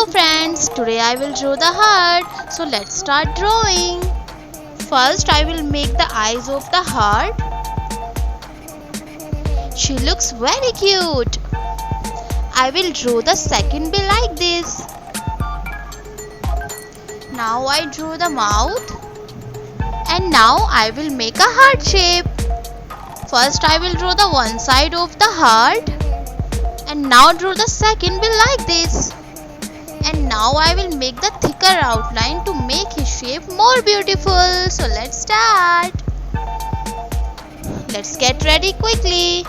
Hello friends, today I will draw the heart. So let's start drawing. First I will make the eyes of the heart. She looks very cute. I will draw the second bee like this. Now I draw the mouth. And now I will make a heart shape. First I will draw the one side of the heart. And now draw the second bee like this. And now I will make the thicker outline to make his shape more beautiful. So let's start. Let's get ready quickly.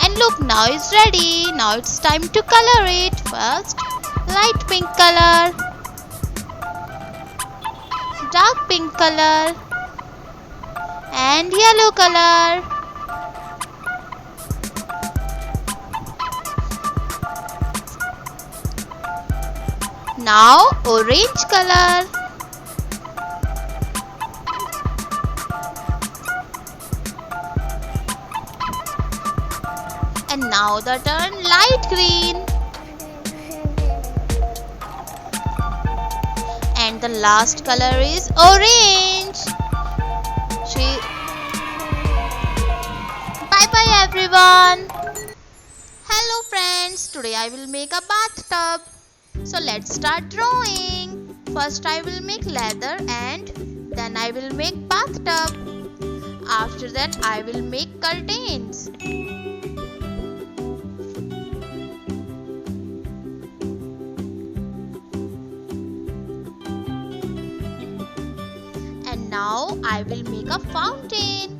And look, now it's ready. Now it's time to color it. First, light pink color, dark pink color, and yellow color. Now orange color. And now the turn light green. And the last color is orange. Bye bye everyone. Hello friends, today I will make a bathtub. So let's start drawing. First I will make leather and then I will make bathtub. After that I will make curtains. And now I will make a fountain.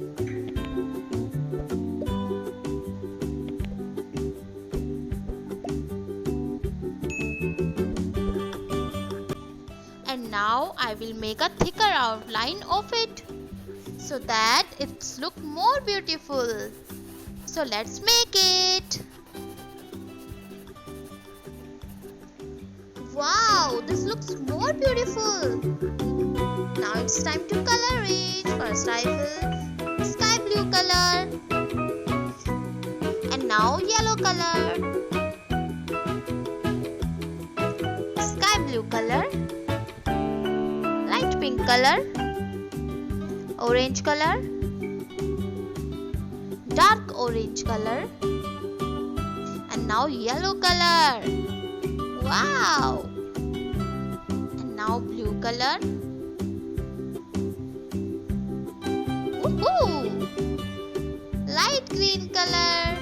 And now I will make a thicker outline of it so that it's look more beautiful. So let's make it. Wow, this looks more beautiful. Now it's time to color it. First I will sky blue color. And now yellow color. Sky blue color. Light pink color, orange color, dark orange color, and now yellow color. Wow! And now blue color. Woohoo! Light green color.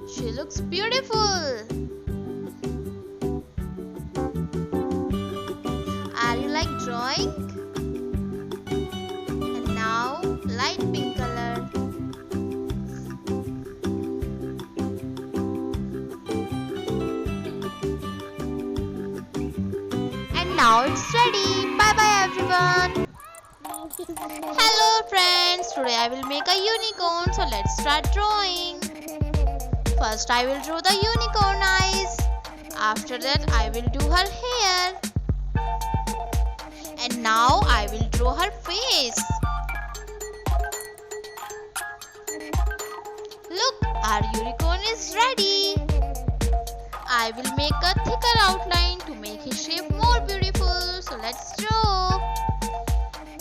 She looks beautiful. Are you like drawing? And now light pink color. And now it's ready. Bye bye everyone. Hello friends. Today I will make a unicorn. So let's start drawing. First I will draw the unicorn eyes. After that I will do her hair. And now I will draw her face. Look, our unicorn is ready. I will make a thicker outline to make his shape more beautiful. So let's draw.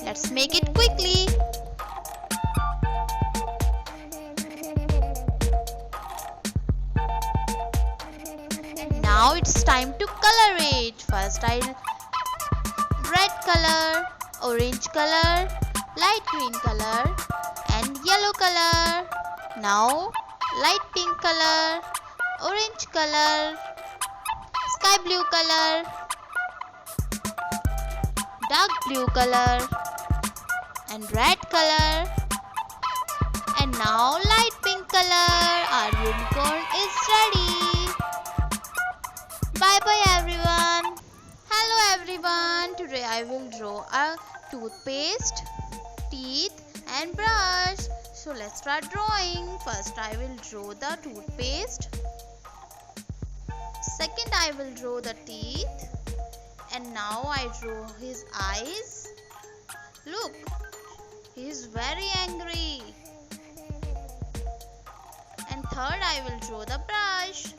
Let's make it quickly. And now it's time to color it. First I'll red color, orange color, light green color, and yellow color. Now light pink color, orange color, sky blue color, dark blue color, and red color. And now light pink color. Our unicorn is ready. Bye bye everyone. Hello everyone, today I will draw a toothpaste, teeth and brush. So let's start drawing. First I will draw the toothpaste. Second I will draw the teeth. And now I draw his eyes. Look, he is very angry. And third, I will draw the brush.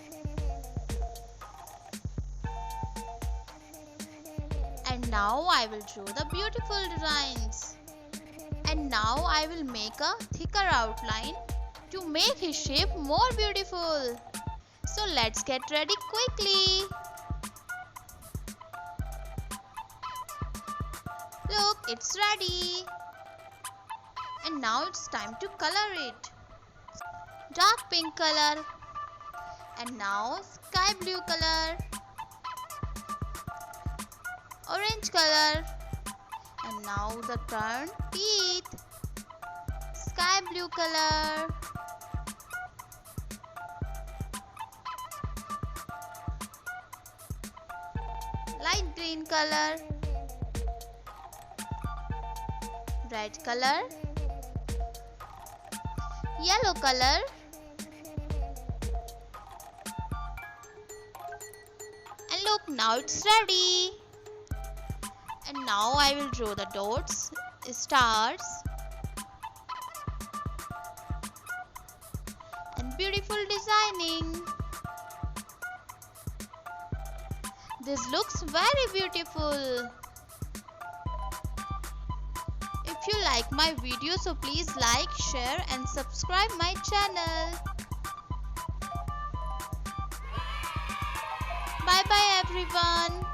And now I will draw the beautiful designs. And now I will make a thicker outline to make his shape more beautiful. So let's get ready quickly. Look, it's ready. And now it's time to color it. Dark pink color. And now sky blue color. Orange color. And now the turn teeth. Sky blue color. Light green color. Red color. Yellow color. And look, now it's ready. And now I will draw the dots, stars, and beautiful designing. This looks very beautiful. If you like my video, so please like, share and subscribe my channel. Bye bye everyone.